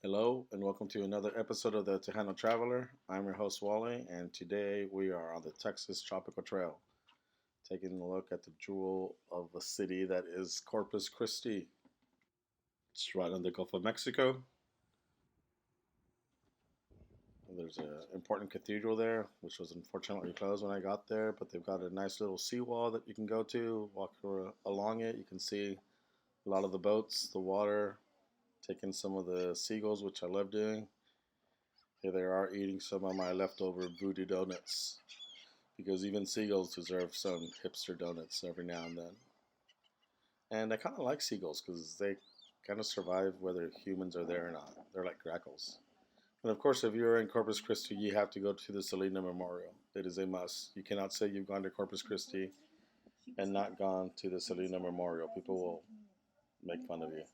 Hello, and welcome to another episode of the Tejano Traveler. I'm your host, Wally, and today we are on the Texas Tropical Trail, taking a look at the jewel of a city that is Corpus Christi. It's right on the Gulf of Mexico. There's an important cathedral there, which was unfortunately closed when I got there, but they've got a nice little seawall that you can go to, walk along it. You can see a lot of the boats, the water, taking some of the seagulls, which I love doing. Here they are eating some of my leftover voodoo donuts because even seagulls deserve some hipster donuts every now and then. And I kind of like seagulls because they kind of survive whether humans are there or not. They're like grackles. And of course, if you're in Corpus Christi, you have to go to the Selena Memorial. It is a must. You cannot say you've gone to Corpus Christi and not gone to the Selena Memorial. People will make fun of you.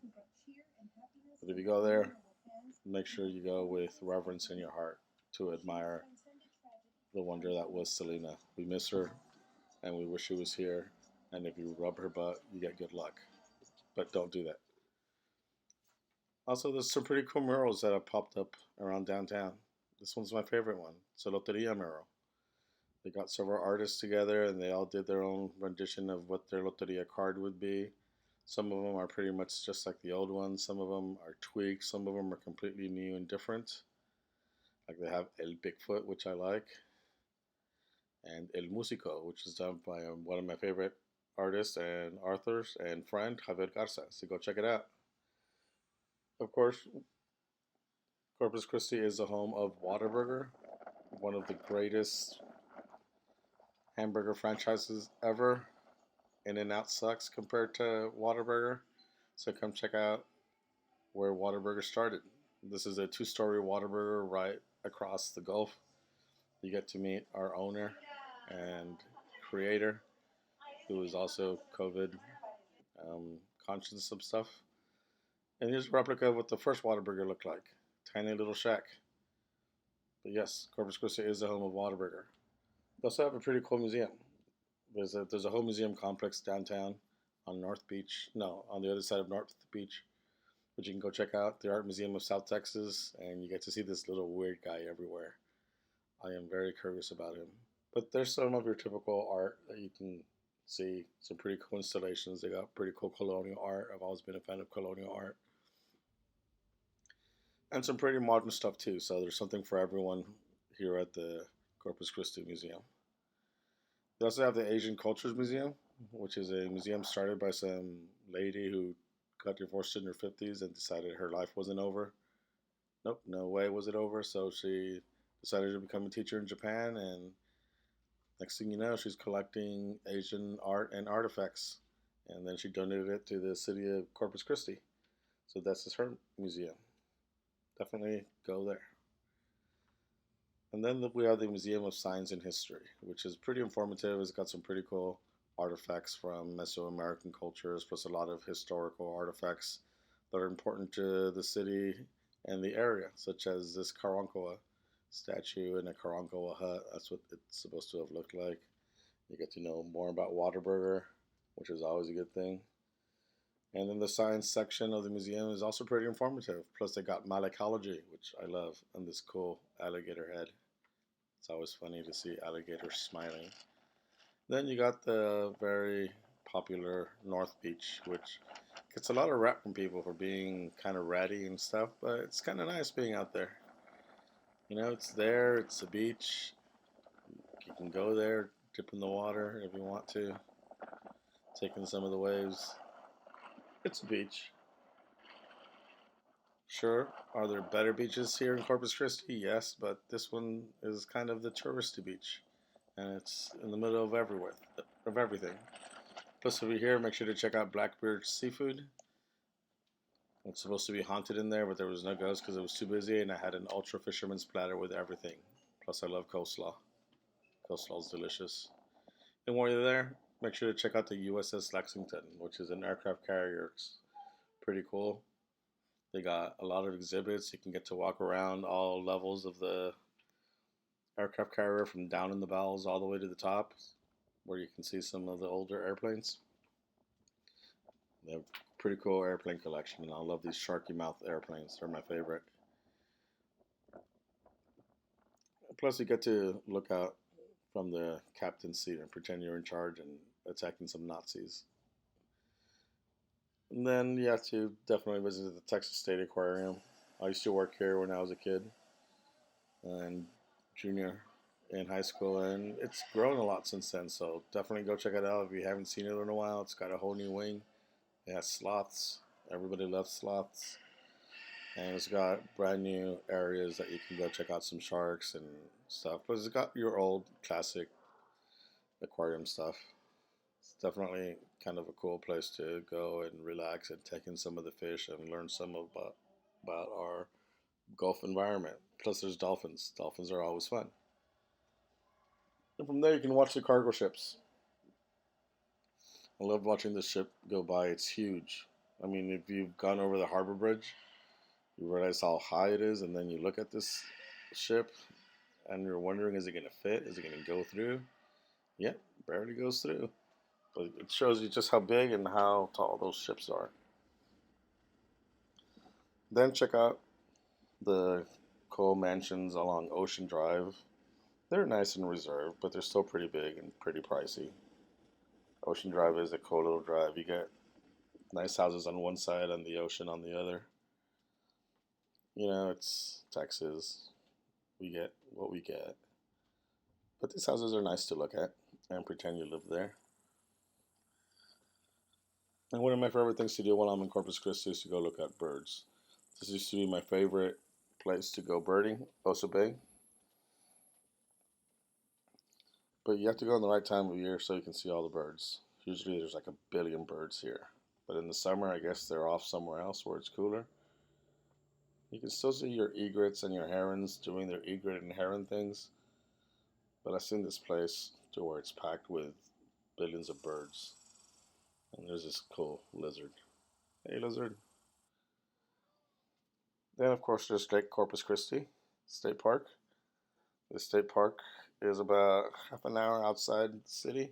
But if you go there, make sure you go with reverence in your heart to admire the wonder that was Selena. We miss her and we wish she was here. And if you rub her butt, you get good luck. But don't do that. Also, there's some pretty cool murals that have popped up around downtown. This one's my favorite one. It's a Loteria mural. They got several artists together and they all did their own rendition of what their Loteria card would be. Some of them are pretty much just like the old ones. Some of them are tweaked. Some of them are completely new and different. Like they have El Bigfoot, which I like, and El Músico, which is done by one of my favorite artists and authors and friend, Javier Garza. So go check it out. Of course, Corpus Christi is the home of Whataburger, one of the greatest hamburger franchises ever. In-N-Out sucks compared to Whataburger. So come check out where Whataburger started. This is a two-story Whataburger right across the Gulf. You get to meet our owner and creator, who is also COVID conscious of stuff. And here's a replica of what the first Whataburger looked like. Tiny little shack. But yes, Corpus Christi is the home of Whataburger. They also have a pretty cool museum. There's a whole museum complex downtown on North Beach. No, on the other side of North Beach, which you can go check out. The Art Museum of South Texas, and you get to see this little weird guy everywhere. I am very curious about him. But there's some of your typical art that you can see. Some pretty cool installations. They got pretty cool colonial art. I've always been a fan of colonial art. And some pretty modern stuff too. So there's something for everyone here at the Corpus Christi Museum. They also have the Asian Cultures Museum, which is a museum started by some lady who got divorced in her 50s and decided her life wasn't over. Nope, no way was it over. So she decided to become a teacher in Japan, and next thing you know, she's collecting Asian art and artifacts. And then she donated it to the city of Corpus Christi. So that's just her museum. Definitely go there. And then we have the Museum of Science and History, which is pretty informative. It's got some pretty cool artifacts from Mesoamerican cultures, plus a lot of historical artifacts that are important to the city and the area, such as this Karankawa statue in a Karankawa hut. That's what it's supposed to have looked like. You get to know more about Whataburger, which is always a good thing. And then the science section of the museum is also pretty informative. Plus, they got malacology, which I love, and this cool alligator head. It's always funny to see alligators smiling. Then you got the very popular North Beach, which gets a lot of rap from people for being kind of ratty and stuff, but it's kind of nice being out there. You know, it's there, it's a beach. You can go there, dip in the water if you want to, take in some of the waves. It's a beach. Sure, are there better beaches here in Corpus Christi? Yes, but this one is kind of the touristy beach, and it's in the middle of everywhere, of everything. Plus, if you're here, make sure to check out Blackbeard Seafood. It's supposed to be haunted in there, but there was no ghost because it was too busy, and I had an ultra fisherman's platter with everything. Plus, I love coleslaw. Coleslaw is delicious. And while you're there, make sure to check out the USS Lexington, which is an aircraft carrier. It's pretty cool. They got a lot of exhibits. You can get to walk around all levels of the aircraft carrier from down in the bowels all the way to the top, where you can see some of the older airplanes. They have a pretty cool airplane collection, and I love these sharky mouth airplanes. They're my favorite. Plus, you get to look out from the captain's seat and pretend you're in charge and attacking some Nazis. And then you have to definitely visit the Texas State Aquarium. I used to work here when I was a kid and junior in high school, and it's grown a lot since then. So definitely go check it out if you haven't seen it in a while. It's got a whole new wing. It has sloths. Everybody loves sloths, and it's got brand new areas that you can go check out some sharks and stuff. But it's got your old classic aquarium stuff. It's definitely kind of a cool place to go and relax and take in some of the fish and learn some about our Gulf environment. Plus, there's dolphins. Dolphins are always fun. And from there, you can watch the cargo ships. I love watching the ship go by. It's huge. I mean, if you've gone over the harbor bridge, you realize how high it is, and then you look at this ship and you're wondering, is it going to fit? Is it going to go through? Yep, barely goes through. But it shows you just how big and how tall those ships are. Then check out the coal mansions along Ocean Drive. They're nice and reserved, but they're still pretty big and pretty pricey. Ocean Drive is a cool little drive. You get nice houses on one side and the ocean on the other. You know, it's Texas. We get what we get. But these houses are nice to look at and pretend you live there. And one of my favorite things to do while I'm in Corpus Christi is to go look at birds. This used to be my favorite place to go birding, Oso Bay. But you have to go in the right time of year so you can see all the birds. Usually there's like a billion birds here. But in the summer, I guess they're off somewhere else where it's cooler. You can still see your egrets and your herons doing their egret and heron things. But I've seen this place to where it's packed with billions of birds. And there's this cool lizard. Hey, lizard. Then, of course, there's Lake Corpus Christi State Park. The state park is about half an hour outside the city.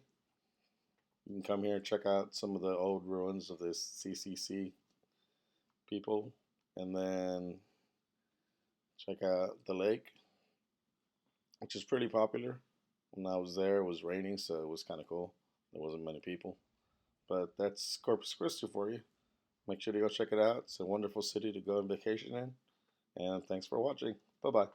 You can come here and check out some of the old ruins of this CCC people, and then check out the lake, which is pretty popular. When I was there, it was raining, so it was kind of cool. There wasn't many people, but that's Corpus Christi for you. Make sure to go check it out. It's a wonderful city to go on vacation in, and thanks for watching. Bye bye.